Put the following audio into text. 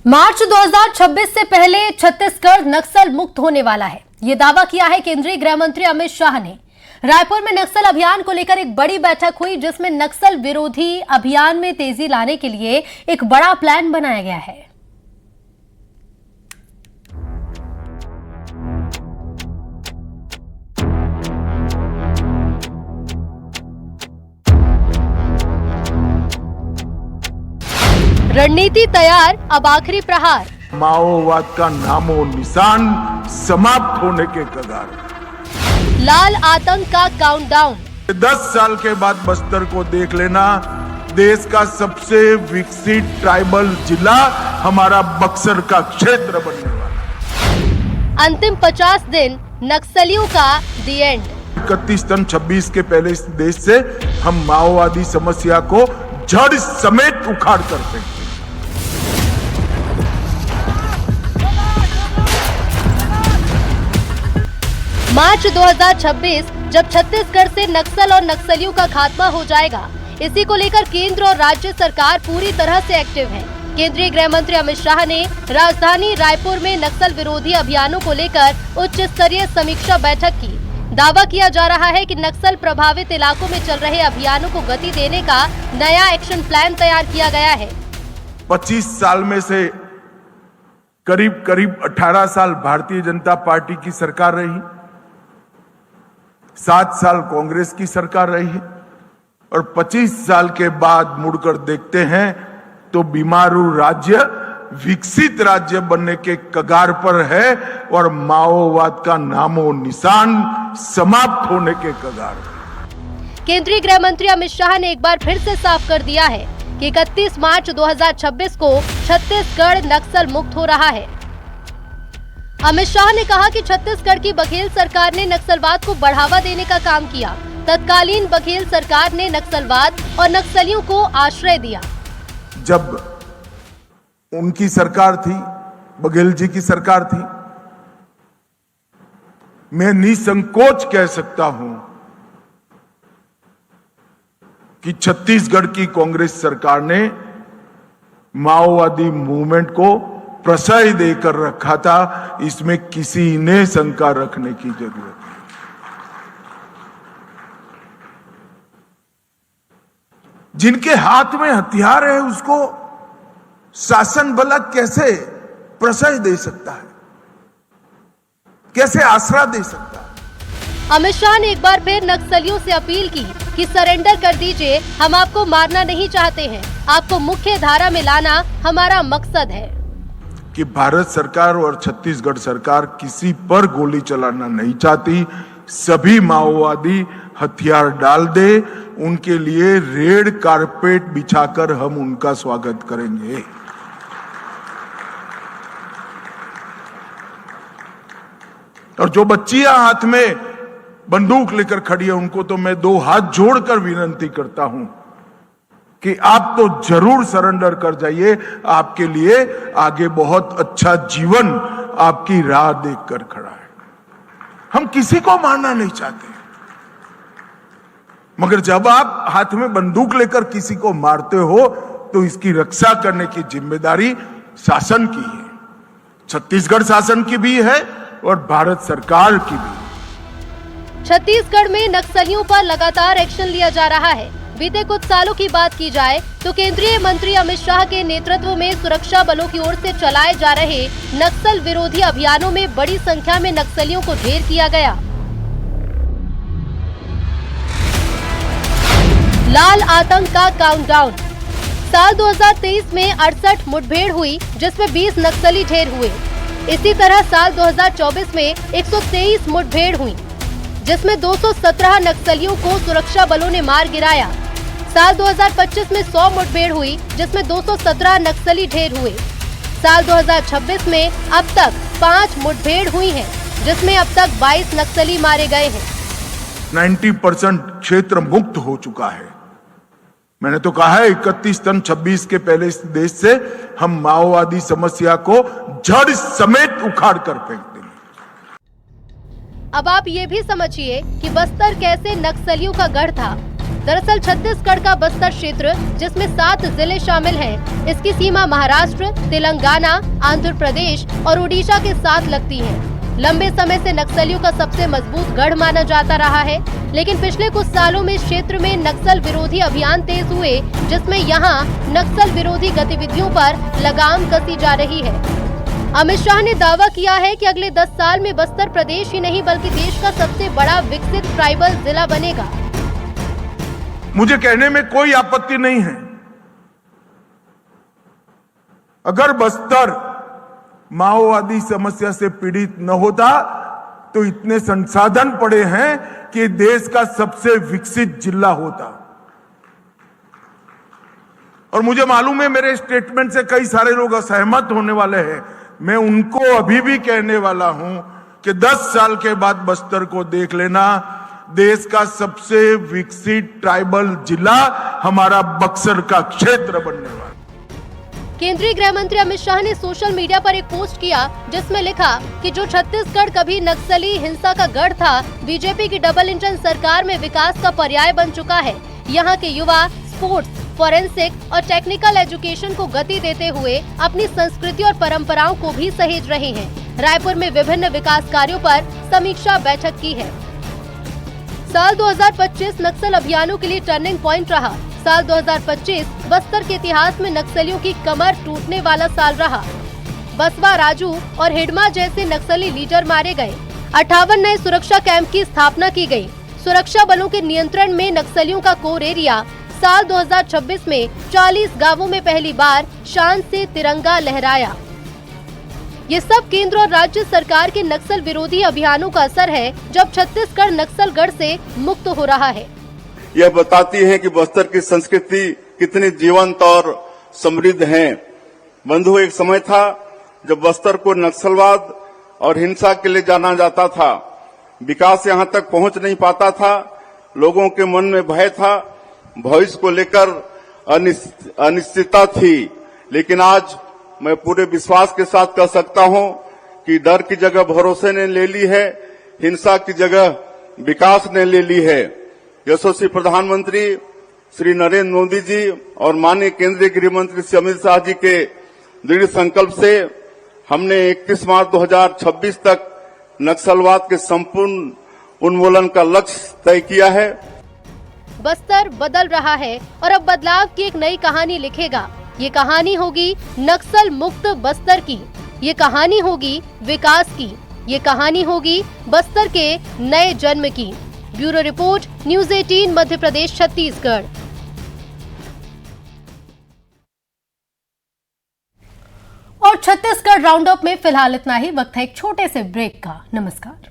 मार्च 2026 से पहले छत्तीसगढ़ नक्सल मुक्त होने वाला है, ये दावा किया है केंद्रीय गृह मंत्री अमित शाह ने। रायपुर में नक्सल अभियान को लेकर एक बड़ी बैठक हुई, जिसमें नक्सल विरोधी अभियान में तेजी लाने के लिए एक बड़ा प्लान बनाया गया है। रणनीति तैयार, अब आखिरी प्रहार। माओवाद का नामो निशान समाप्त होने के कगार। लाल आतंक का काउंटडाउन। 10 साल के बाद बस्तर को देख लेना, देश का सबसे विकसित ट्राइबल जिला हमारा बक्सर का क्षेत्र बनने वाला। अंतिम 50 दिन नक्सलियों का दी एंड। 31 टन 26 के पहले इस देश से हम माओवादी समस्या को जड़ समेत उखाड़ कर फेंकते। मार्च 2026 जब छत्तीसगढ़ से नक्सल और नक्सलियों का खात्मा हो जाएगा, इसी को लेकर केंद्र और राज्य सरकार पूरी तरह से एक्टिव है। केंद्रीय गृह मंत्री अमित शाह ने राजधानी रायपुर में नक्सल विरोधी अभियानों को लेकर उच्च स्तरीय समीक्षा बैठक की। दावा किया जा रहा है कि नक्सल प्रभावित इलाकों में चल रहे अभियानों को गति देने का नया एक्शन प्लान तैयार किया गया है। 25 साल में से करीब 18 साल भारतीय जनता पार्टी की सरकार रही, 7 साल कांग्रेस की सरकार रही है, और 25 साल के बाद मुड़कर देखते हैं तो बीमारू राज्य विकसित राज्य बनने के कगार पर है और माओवाद का नामो निशान समाप्त होने के कगार। केंद्रीय गृह मंत्री अमित शाह ने एक बार फिर से साफ कर दिया है कि 31 मार्च 2026 को छत्तीसगढ़ नक्सल मुक्त हो रहा है। अमित शाह ने कहा कि छत्तीसगढ़ की बघेल सरकार ने नक्सलवाद को बढ़ावा देने का काम किया। तत्कालीन बघेल सरकार ने नक्सलवाद और नक्सलियों को आश्रय दिया। जब उनकी सरकार थी, बघेल जी की सरकार थी, मैं निसंकोच कह सकता हूं कि छत्तीसगढ़ की कांग्रेस सरकार ने माओवादी मूवमेंट को प्रश्रय देकर रखा था। इसमें किसी ने शंका रखने की जरूरत नहीं। जिनके हाथ में हथियार है उसको शासन बल कैसे प्रश्रय दे सकता है, कैसे आसरा दे सकता है? अमित शाह ने एक बार फिर नक्सलियों से अपील की कि सरेंडर कर दीजिए, हम आपको मारना नहीं चाहते हैं, आपको मुख्य धारा में लाना हमारा मकसद है। कि भारत सरकार और छत्तीसगढ़ सरकार किसी पर गोली चलाना नहीं चाहती। सभी माओवादी हथियार डाल दे, उनके लिए रेड कारपेट बिछाकर हम उनका स्वागत करेंगे। और जो बच्चियां हाथ में बंदूक लेकर खड़ी है, उनको तो मैं 2 हाथ जोड़कर विनती करता हूं कि आप तो जरूर सरेंडर कर जाइए। आपके लिए आगे बहुत अच्छा जीवन आपकी राह देखकर खड़ा है। हम किसी को मारना नहीं चाहते, मगर जब आप हाथ में बंदूक लेकर किसी को मारते हो तो इसकी रक्षा करने की जिम्मेदारी शासन की है, छत्तीसगढ़ शासन की भी है और भारत सरकार की भी। छत्तीसगढ़ में नक्सलियों पर लगातार एक्शन लिया जा रहा है। बीते कुछ सालों की बात की जाए तो केंद्रीय मंत्री अमित शाह के नेतृत्व में सुरक्षा बलों की ओर से चलाए जा रहे नक्सल विरोधी अभियानों में बड़ी संख्या में नक्सलियों को ढेर किया गया। लाल आतंक का काउंटडाउन। साल 2023 में 68 मुठभेड़ हुई, जिसमें 20 नक्सली ढेर हुए। इसी तरह साल 2024 में 123 मुठभेड़ हुई, जिसमें 217 नक्सलियों को सुरक्षा बलों ने मार गिराया। साल 2025 में 100 मुठभेड़ हुई, जिसमें 217 नक्सली ढेर हुए। साल 2026 में अब तक 5 मुठभेड़ हुई हैं, जिसमें अब तक 22 नक्सली मारे गए हैं। 90% क्षेत्र मुक्त हो चुका है। मैंने तो कहा है 31 टन 26 के पहले इस देश से हम माओवादी समस्या को जड़ समेत उखाड़ कर फेंक देंगे। अब आप ये भी समझिए कि बस्तर कैसे नक्सलियों का गढ़ था। दरअसल छत्तीसगढ़ का बस्तर क्षेत्र, जिसमें 7 जिले शामिल हैं, इसकी सीमा महाराष्ट्र, तेलंगाना, आंध्र प्रदेश और उड़ीसा के साथ लगती है। लंबे समय से नक्सलियों का सबसे मजबूत गढ़ माना जाता रहा है, लेकिन पिछले कुछ सालों में इस क्षेत्र में नक्सल विरोधी अभियान तेज हुए, जिसमें यहाँ नक्सल विरोधी गतिविधियों पर लगाम कसी जा रही है। अमित शाह ने दावा किया है कि अगले 10 साल में बस्तर प्रदेश ही नहीं बल्कि देश का सबसे बड़ा विकसित ट्राइबल जिला बनेगा। मुझे कहने में कोई आपत्ति नहीं है, अगर बस्तर माओवादी समस्या से पीड़ित न होता तो इतने संसाधन पड़े हैं कि देश का सबसे विकसित जिला होता। और मुझे मालूम है मेरे स्टेटमेंट से कई सारे लोग असहमत होने वाले हैं। मैं उनको अभी भी कहने वाला हूं कि 10 साल के बाद बस्तर को देख लेना, देश का सबसे विकसित ट्राइबल जिला हमारा बक्सर का क्षेत्र बनने वाला। केंद्रीय गृह मंत्री अमित शाह ने सोशल मीडिया पर एक पोस्ट किया, जिसमें लिखा कि जो छत्तीसगढ़ कभी नक्सली हिंसा का गढ़ था, बीजेपी की डबल इंजन सरकार में विकास का पर्याय बन चुका है। यहाँ के युवा स्पोर्ट्स, फॉरेंसिक और टेक्निकल एजुकेशन को गति देते हुए अपनी संस्कृति और परंपराओं को भी सहेज रहे हैं। रायपुर में विभिन्न विकास कार्यों पर समीक्षा बैठक की है। साल 2025 नक्सल अभियानों के लिए टर्निंग पॉइंट रहा। साल 2025 बस्तर के इतिहास में नक्सलियों की कमर टूटने वाला साल रहा। बसवा, राजू और हिडमा जैसे नक्सली लीडर मारे गए। 58 नए सुरक्षा कैंप की स्थापना की गई। सुरक्षा बलों के नियंत्रण में नक्सलियों का कोर एरिया। साल 2026 में 40 गांवों में पहली बार शान से तिरंगा लहराया। ये सब केंद्र और राज्य सरकार के नक्सल विरोधी अभियानों का असर है, जब छत्तीसगढ़ नक्सलगढ़ से मुक्त हो रहा है। यह बताती है कि बस्तर की संस्कृति कितनी जीवंत और समृद्ध है। बंधु, एक समय था जब बस्तर को नक्सलवाद और हिंसा के लिए जाना जाता था। विकास यहां तक पहुंच नहीं पाता था। लोगों के मन में भय था, भविष्य को लेकर अनिश्चितता थी। लेकिन आज मैं पूरे विश्वास के साथ कह सकता हूं कि डर की जगह भरोसे ने ले ली है, हिंसा की जगह विकास ने ले ली है। यशस्वी प्रधानमंत्री श्री नरेंद्र मोदी जी और माननीय केंद्रीय गृह मंत्री श्री अमित शाह जी के दृढ़ संकल्प से हमने 31 मार्च 2026 तक नक्सलवाद के संपूर्ण उन्मूलन का लक्ष्य तय किया है। बस्तर बदल रहा है और अब बदलाव की एक नई कहानी लिखेगा। ये कहानी होगी नक्सल मुक्त बस्तर की। ये कहानी होगी विकास की। ये कहानी होगी बस्तर के नए जन्म की। Bureau report, news 18 Madhya Pradesh Chhattisgarh. और छत्तीसगढ़ राउंड अप में फिलहाल इतना ही। वक्त है एक छोटे से ब्रेक का। नमस्कार।